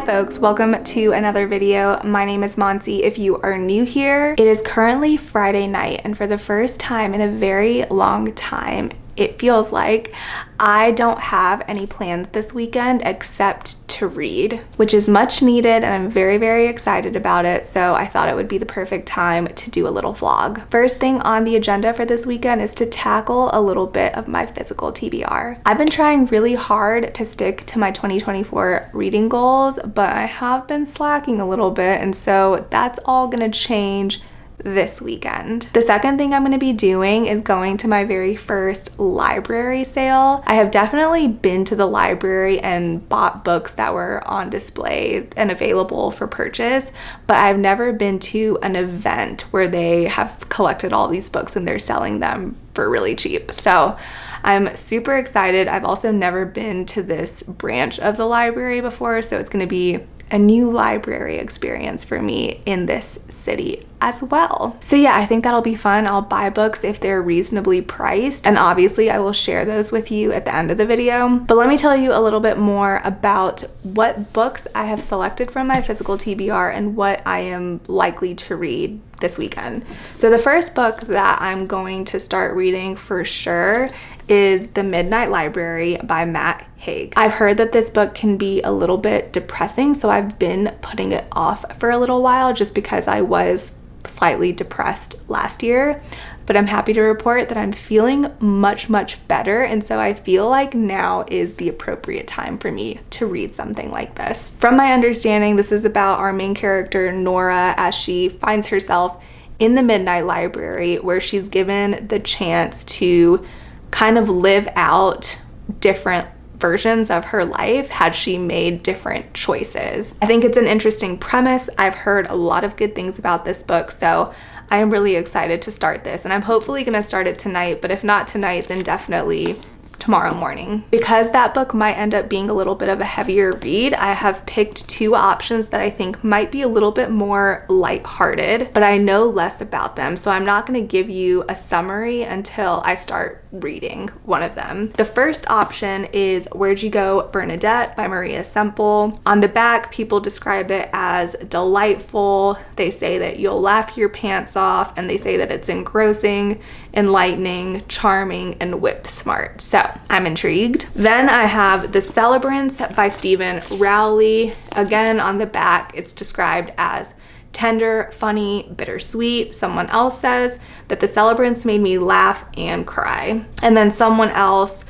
folks, welcome to another video. My name is Monsi. If you are new here, it is currently Friday night, and for the first time in a very long time, it feels like I don't have any plans this weekend except to read, which is much needed, and I'm very, very excited about it. So I thought it would be the perfect time to do a little vlog. First thing on the agenda for this weekend is to tackle a little bit of my physical TBR. I've been trying really hard to stick to my 2024 reading goals, but I have been slacking a little bit, and so that's all gonna change this weekend. The second thing I'm going to be doing is going to my very first library sale. I have definitely been to the library and bought books that were on display and available for purchase, but I've never been to an event where they have collected all these books and they're selling them for really cheap. So I'm super excited. I've also never been to this branch of the library before, so it's going to be a new library experience for me in this city as well. So yeah, I think that'll be fun. I'll buy books if they're reasonably priced, and obviously I will share those with you at the end of the video. But let me tell you a little bit more about what books I have selected from my physical TBR and what I am likely to read this weekend. So the first book that I'm going to start reading for sure is The Midnight Library by Matt Haig. I've heard that this book can be a little bit depressing, so I've been putting it off for a little while just because I was slightly depressed last year. But I'm happy to report that I'm feeling much, much better, and so I feel like now is the appropriate time for me to read something like this. From my understanding, this is about our main character, Nora, as she finds herself in the Midnight Library, where she's given the chance to kind of live out different versions of her life had she made different choices. I think it's an interesting premise. I've heard a lot of good things about this book, so I am really excited to start this, and I'm hopefully gonna start it tonight, but if not tonight, then definitely tomorrow morning. Because that book might end up being a little bit of a heavier read, I have picked two options that I think might be a little bit more lighthearted, but I know less about them, so I'm not going to give you a summary until I start reading one of them. The first option is Where'd You Go, Bernadette by Maria Semple. On the back, people describe it as delightful. They say that you'll laugh your pants off, and they say that it's engrossing, enlightening, charming, and whip smart. So I'm intrigued. Then I have The Celebrants by Stephen Rowley. Again, on the back, it's described as tender, funny, bittersweet. Someone else says that The Celebrants made me laugh and cry. And then someone else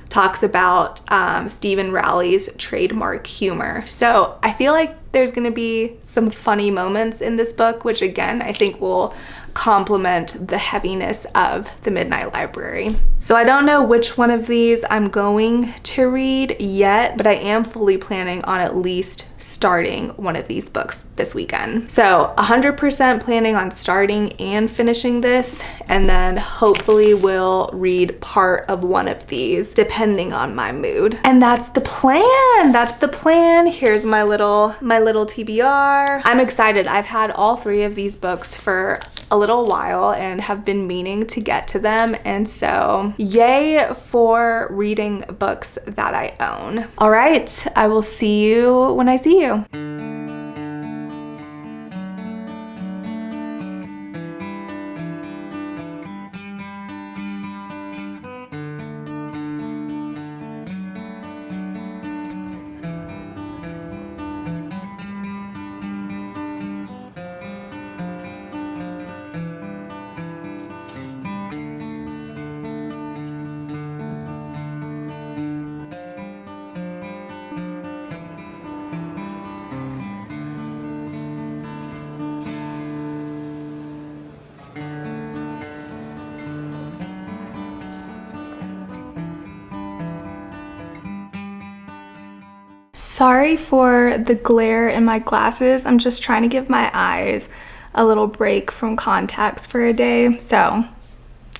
talks about Stephen Rowley's trademark humor. So I feel like there's gonna be some funny moments in this book, which again, I think will complement the heaviness of The Midnight Library. So I don't know which one of these I'm going to read yet, but I am fully planning on at least starting one of these books this weekend. So 100% planning on starting and finishing this, and then hopefully we'll read part of one of these depending on my mood. And that's the plan. That's the plan. Here's my little TBR. I'm excited. I've had all three of these books for a little while and have been meaning to get to them, and so yay for reading books that I own. All right, I will see you when I see you. Sorry for the glare in my glasses. I'm just trying to give my eyes a little break from contacts for a day, so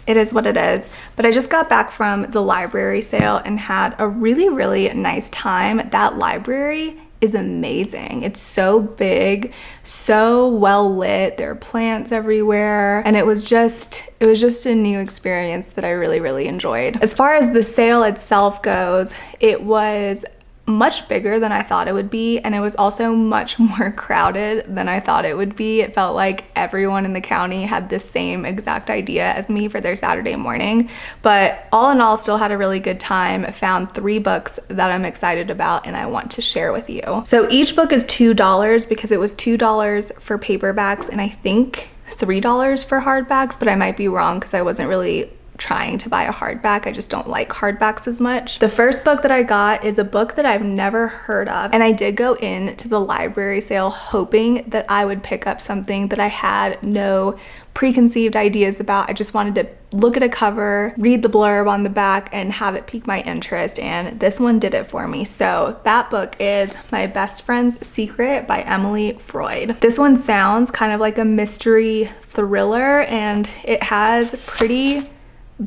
it is what it is. But I just got back from the library sale and had a really, really nice time. That library is amazing. It's so big, so well lit. There are plants everywhere, and it was just a new experience that I really, really enjoyed. As far as the sale itself goes, it was much bigger than I thought it would be, and it was also much more crowded than I thought it would be. It felt like everyone in the county had the same exact idea as me for their Saturday morning, but all in all, still had a really good time. Found 3 books that I'm excited about and I want to share with you. So each book is $2 because it was $2 for paperbacks and I think $3 for hardbacks, but I might be wrong because I wasn't really trying to buy a hardback. I just don't like hardbacks as much. The first book that I got is a book that I've never heard of, and I did go into the library sale hoping that I would pick up something that I had no preconceived ideas about. I just wanted to look at a cover, read the blurb on the back, and have it pique my interest, and this one did it for me. So that book is My Best Friend's Secret by Emily Freud. This one sounds kind of like a mystery thriller, and it has pretty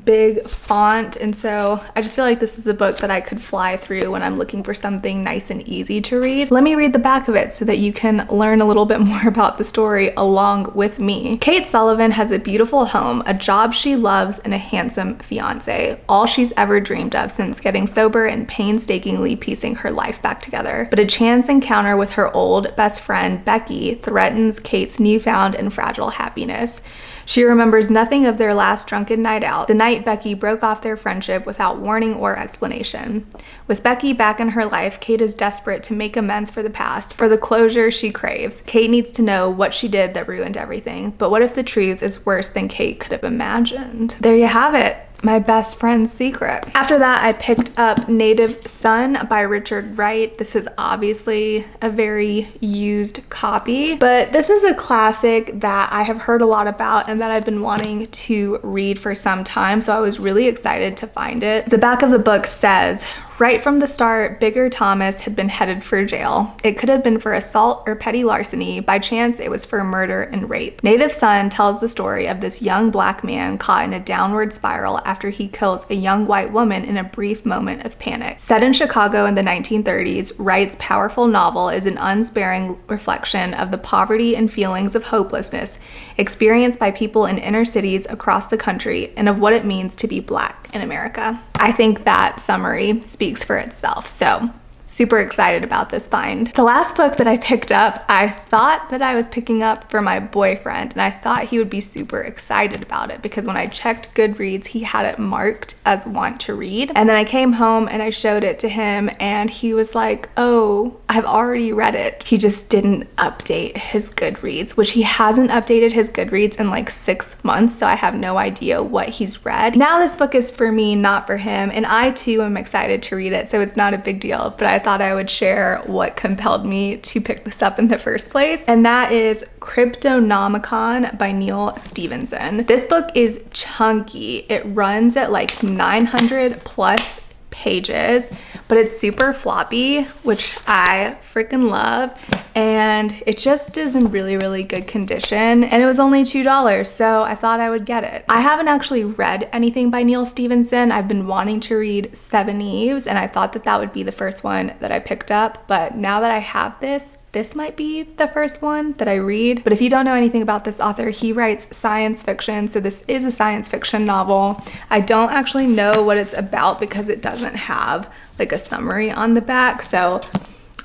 big font, and so I just feel like this is a book that I could fly through when I'm looking for something nice and easy to read. Let me read the back of it so that you can learn a little bit more about the story along with me. Kate Sullivan has a beautiful home, a job she loves, and a handsome fiance, all she's ever dreamed of since getting sober and painstakingly piecing her life back together. But a chance encounter with her old best friend Becky threatens Kate's newfound and fragile happiness. She remembers nothing of their last drunken night out, the night Becky broke off their friendship without warning or explanation. With Becky back in her life, Kate is desperate to make amends for the past, for the closure she craves. Kate needs to know what she did that ruined everything, but what if the truth is worse than Kate could have imagined? There you have it. My Best Friend's Secret. After that, I picked up Native Son by Richard Wright. This is obviously a very used copy, but this is a classic that I have heard a lot about and that I've been wanting to read for some time, so I was really excited to find it. The back of the book says, right from the start, Bigger Thomas had been headed for jail. It could have been for assault or petty larceny. By chance, it was for murder and rape. Native Son tells the story of this young black man caught in a downward spiral after he kills a young white woman in a brief moment of panic. Set in Chicago in the 1930s, Wright's powerful novel is an unsparing reflection of the poverty and feelings of hopelessness experienced by people in inner cities across the country and of what it means to be black in America. I think that summary speaks for itself, so super excited about this find. The last book that I picked up, I thought that I was picking up for my boyfriend, and I thought he would be super excited about it because when I checked Goodreads, he had it marked as want to read. And then I came home and I showed it to him and he was like, oh, I've already read it. He just didn't update his Goodreads, which he hasn't updated his Goodreads in like 6 months, so I have no idea what he's read. Now this book is for me, not for him, and I too am excited to read it, so it's not a big deal, but I thought I would share what compelled me to pick this up in the first place, and that is Cryptonomicon by Neal Stephenson. This book is chunky. It runs at like 900 plus pages, but it's super floppy, which I freaking love, and it just is in really, really good condition, and it was only $2, so I thought I would get it. I haven't actually read anything by Neal Stephenson. I've been wanting to read Seven Eves, and I thought that that would be the first one that I picked up, but now that I have this might be the first one that I read. But if you don't know anything about this author, he writes science fiction, so this is a science fiction novel. I don't actually know what it's about because it doesn't have like a summary on the back, so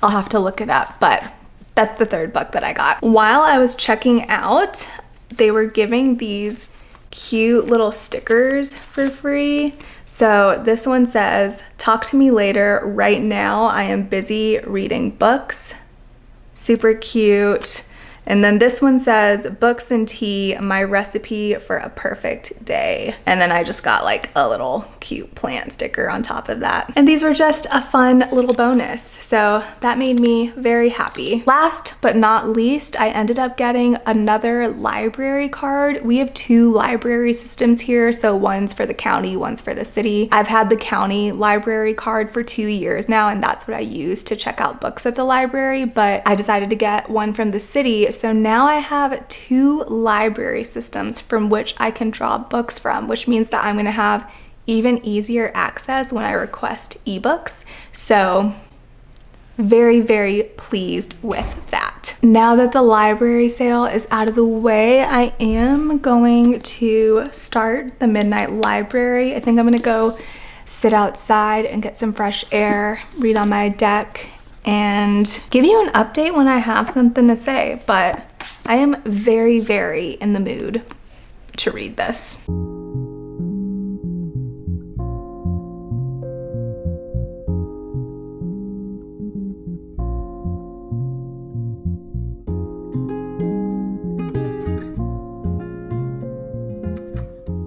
I'll have to look it up, but that's the third book that I got. While I was checking out, they were giving these cute little stickers for free. So this one says, talk to me later, right now I am busy reading books. Super cute. And then this one says, books and tea, my recipe for a perfect day. And then I just got like a little cute plant sticker on top of that. And these were just a fun little bonus. So that made me very happy. Last but not least, I ended up getting another library card. We have 2 library systems here. So one's for the county, one's for the city. I've had the county library card for 2 years now, and that's what I use to check out books at the library. But I decided to get one from the city. So now I have 2 library systems from which I can draw books from, which means that I'm going to have even easier access when I request ebooks. So very, very pleased with that. Now that the library sale is out of the way, I am going to start the Midnight Library. I think I'm going to go sit outside and get some fresh air, read on my deck, and give you an update when I have something to say. But I am very, very in the mood to read this.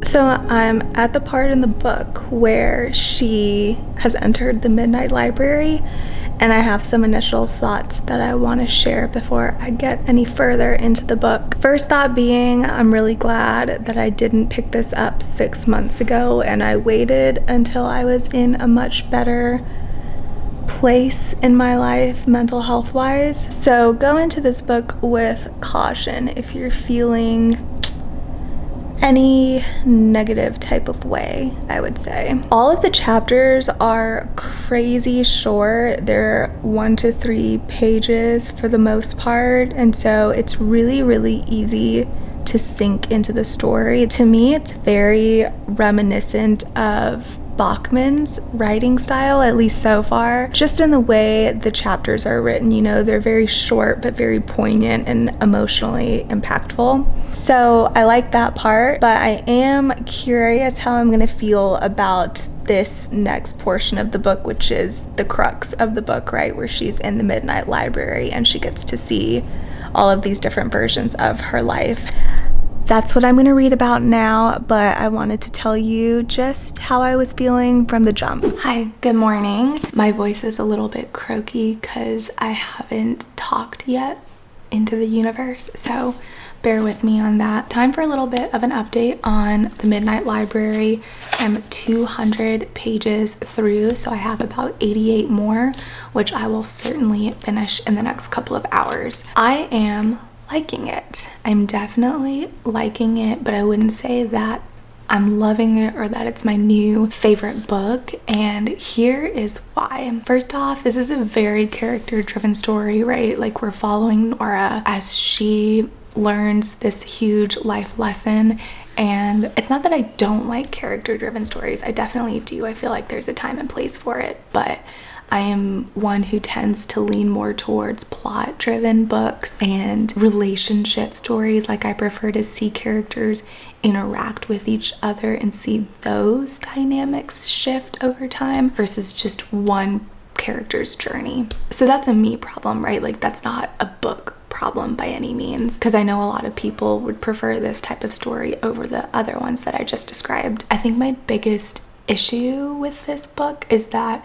So I'm at the part in the book where she has entered the Midnight Library, and I have some initial thoughts that I want to share before I get any further into the book. First thought being, I'm really glad that I didn't pick this up 6 months ago and I waited until I was in a much better place in my life mental health wise. So go into this book with caution if you're feeling any negative type of way, I would say. All of the chapters are crazy short. They're 1 to 3 pages for the most part, and so it's really, really easy to sink into the story. To me, it's very reminiscent of Bachman's writing style, at least so far, just in the way the chapters are written. You know, they're very short but very poignant and emotionally impactful. So I like that part, but I am curious how I'm gonna feel about this next portion of the book, which is the crux of the book, right, where she's in the Midnight Library and she gets to see all of these different versions of her life. That's what I'm going to read about now, but I wanted to tell you just how I was feeling from the jump. Hi, good morning. My voice is a little bit croaky because I haven't talked yet into the universe, so bear with me on that. Time for a little bit of an update on the Midnight Library. I'm 200 pages through, so I have about 88 more, which I will certainly finish in the next couple of hours. I am liking it. I'm definitely liking it, but I wouldn't say that I'm loving it or that it's my new favorite book, and here is why. First off, this is a very character-driven story, right? Like, we're following Nora as she learns this huge life lesson, and it's not that I don't like character-driven stories. I definitely do. I feel like there's a time and place for it, but I am one who tends to lean more towards plot-driven books and relationship stories. Like, I prefer to see characters interact with each other and see those dynamics shift over time versus just one character's journey. So that's a me problem, right? Like, that's not a book problem by any means, because I know a lot of people would prefer this type of story over the other ones that I just described. I think my biggest issue with this book is that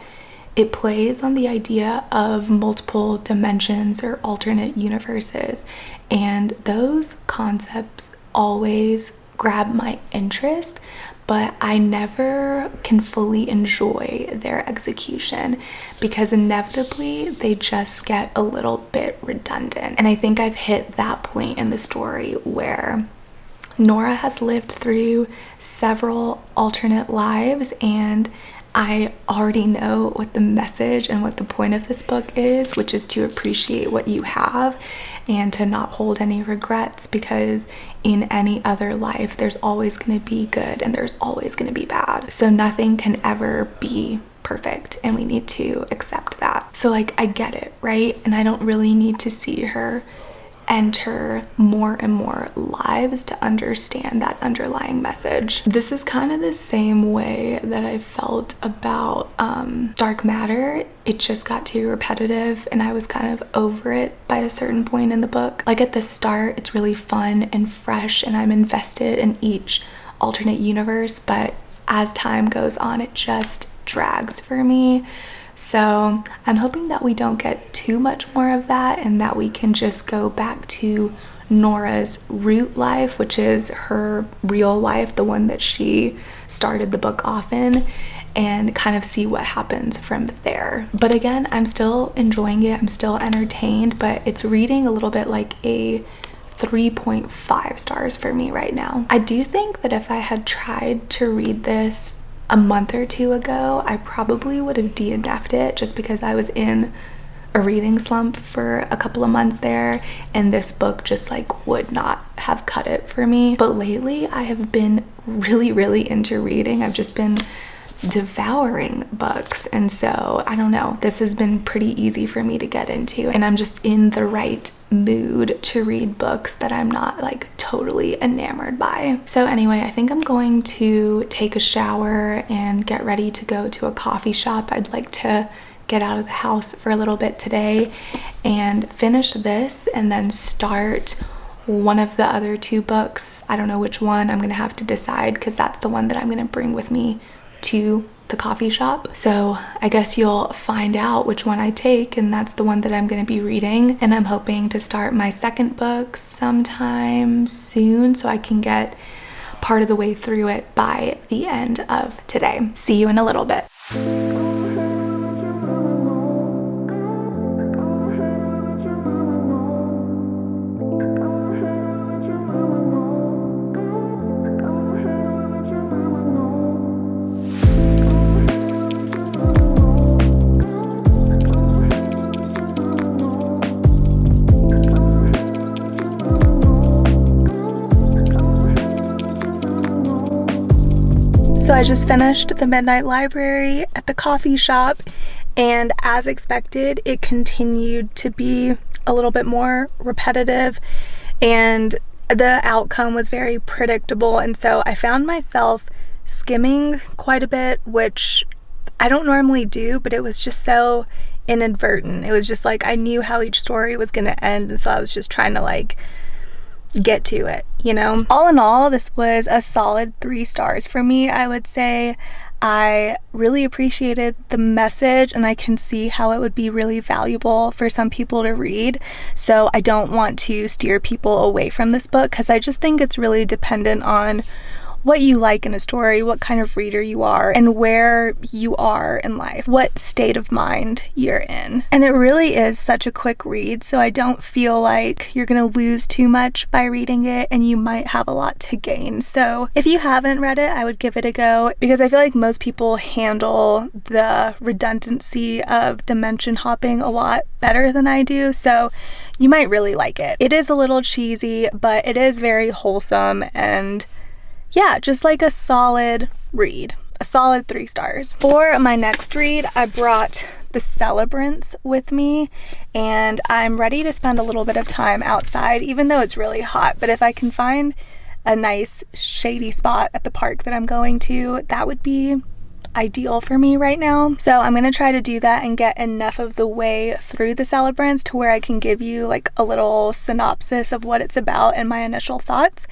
it plays on the idea of multiple dimensions or alternate universes, and those concepts always grab my interest, but I never can fully enjoy their execution because inevitably they just get a little bit redundant. And I think I've hit that point in the story where Nora has lived through several alternate lives, and I already know what the message and what the point of this book is, which is to appreciate what you have and to not hold any regrets, because in any other life there's always going to be good and there's always going to be bad. So nothing can ever be perfect, and we need to accept that. So, like, I get it, right? And I don't really need to see her enter more and more lives to understand that underlying message. This is kind of the same way that I felt about Dark Matter. It just got too repetitive and I was kind of over it by a certain point in the book. Like, at the start, it's really fun and fresh and I'm invested in each alternate universe, but as time goes on, it just drags for me. So I'm hoping that we don't get too much more of that and that we can just go back to Nora's root life, which is her real life, the one that she started the book off in, and kind of see what happens from there. But again, I'm still enjoying it. I'm still entertained, but it's reading a little bit like a 3.5 stars for me right now. I do think that if I had tried to read this a month or two ago, I probably would have DNF'd it just because I was in a reading slump for a couple of months there, and this book just like would not have cut it for me. But lately I have been really into reading. I've just been devouring books. And so I don't know, this has been pretty easy for me to get into, and I'm just in the right mood to read books that I'm not like totally enamored by. So anyway, I think I'm going to take a shower and get ready to go to a coffee shop. I'd like to get out of the house for a little bit today and finish this and then start one of the other 2 books. I don't know which one. I'm gonna have to decide because that's the one that I'm gonna bring with me to the coffee shop. So I guess you'll find out which one I take, and that's the one that I'm going to be reading. And I'm hoping to start my second book sometime soon so I can get part of the way through it by the end of today. See you in a little bit. So I just finished the Midnight Library at the coffee shop, and as expected, it continued to be a little bit more repetitive, and the outcome was very predictable. And so I found myself skimming quite a bit, which I don't normally do, but it was just so inadvertent. It was just like I knew how each story was going to end, and so I was just trying to like get to it, you know? All in all, this was a solid 3 stars for me, I would say. I really appreciated the message, and I can see how it would be really valuable for some people to read. So I don't want to steer people away from this book because I just think it's really dependent on what you like in a story, what kind of reader you are, and where you are in life, what state of mind you're in. And it really is such a quick read, so I don't feel like you're gonna lose too much by reading it, and you might have a lot to gain. So if you haven't read it, I would give it a go, because I feel like most people handle the redundancy of dimension hopping a lot better than I do, so you might really like it. It is a little cheesy, but it is very wholesome, and yeah, just like a solid read, a solid 3 stars. For my next read, I brought the Celebrants with me, and I'm ready to spend a little bit of time outside, even though it's really hot. But if I can find a nice shady spot at the park that I'm going to, that would be ideal for me right now. So I'm gonna try to do that and get enough of the way through the Celebrants to where I can give you like a little synopsis of what it's about and my initial thoughts,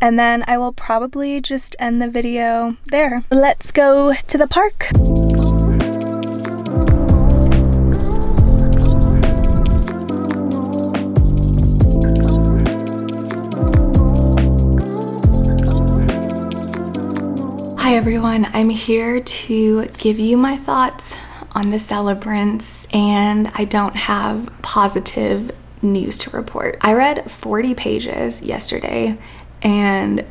and then I will probably just end the video there. Let's go to the park. Hi everyone, I'm here to give you my thoughts on the Celebrants, and I don't have positive news to report. I read 40 pages yesterday, and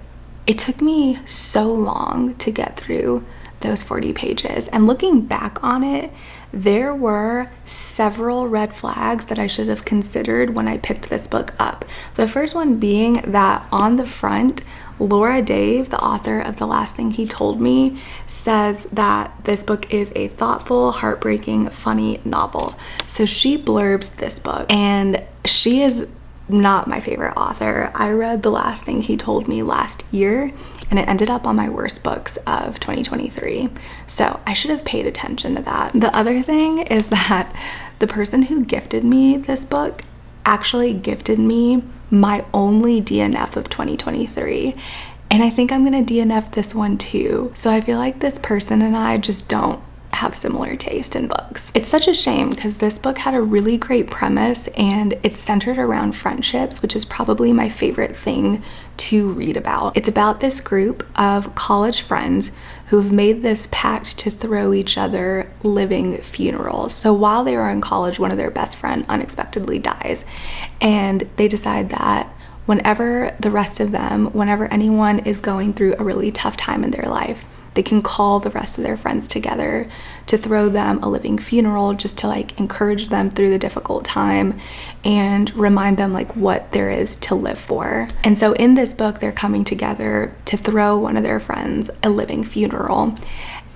it took me so long to get through those 40 pages. And looking back on it, there were several red flags that I should have considered when I picked this book up. The first one being that on the front, Laura Dave, the author of The Last Thing He Told Me, says that this book is a thoughtful, heartbreaking, funny novel. So she blurbs this book, and she is not my favorite author. I read The Last Thing He Told Me last year, and it ended up on my worst books of 2023. So I should have paid attention to that. The other thing is that the person who gifted me this book actually gifted me my only DNF of 2023, and I think I'm gonna DNF this one too. So I feel like this person and I just don't have similar taste in books. It's such a shame because this book had a really great premise, and it's centered around friendships, which is probably my favorite thing to read about. It's about this group of college friends who've made this pact to throw each other living funerals. So while they were in college, one of their best friend unexpectedly dies, and they decide that whenever anyone is going through a really tough time in their life, they can call the rest of their friends together to throw them a living funeral, just to like encourage them through the difficult time and remind them like what there is to live for. And so in this book, they're coming together to throw one of their friends a living funeral.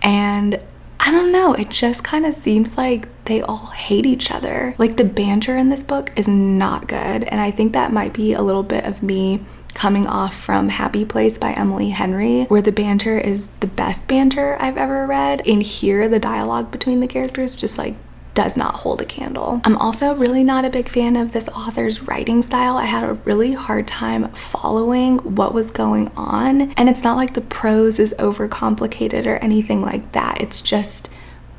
and I don't know, it just kind of seems like they all hate each other. Like, the banter in this book is not good, and I think that might be a little bit of me coming off from Happy Place by Emily Henry, where the banter is the best banter I've ever read. In here, the dialogue between the characters just like does not hold a candle. I'm also really not a big fan of this author's writing style. I had a really hard time following what was going on, and it's not like the prose is overcomplicated or anything like that. It's just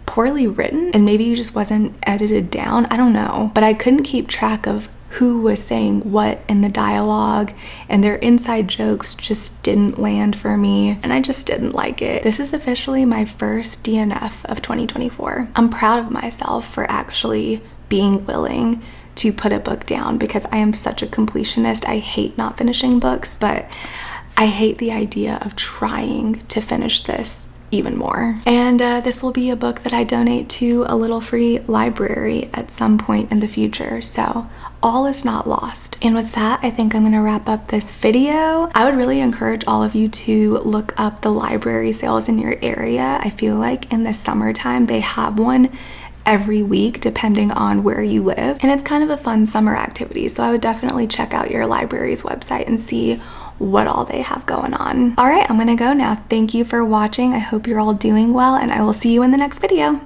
poorly written, and maybe it just wasn't edited down. I don't know, but I couldn't keep track of who was saying what in the dialogue, and their inside jokes just didn't land for me, and I just didn't like it. This is officially my first DNF of 2024. I'm proud of myself for actually being willing to put a book down, because I am such a completionist. I hate not finishing books, but I hate the idea of trying to finish this even more. And this will be a book that I donate to a little free library at some point in the future, so all is not lost. And with that, I think I'm gonna wrap up this video. I would really encourage all of you to look up the library sales in your area. I feel like in the summertime they have one every week depending on where you live, and it's kind of a fun summer activity, so I would definitely check out your library's website and see what all they have going on. All right, I'm gonna go now. Thank you for watching. I hope you're all doing well, and I will see you in the next video.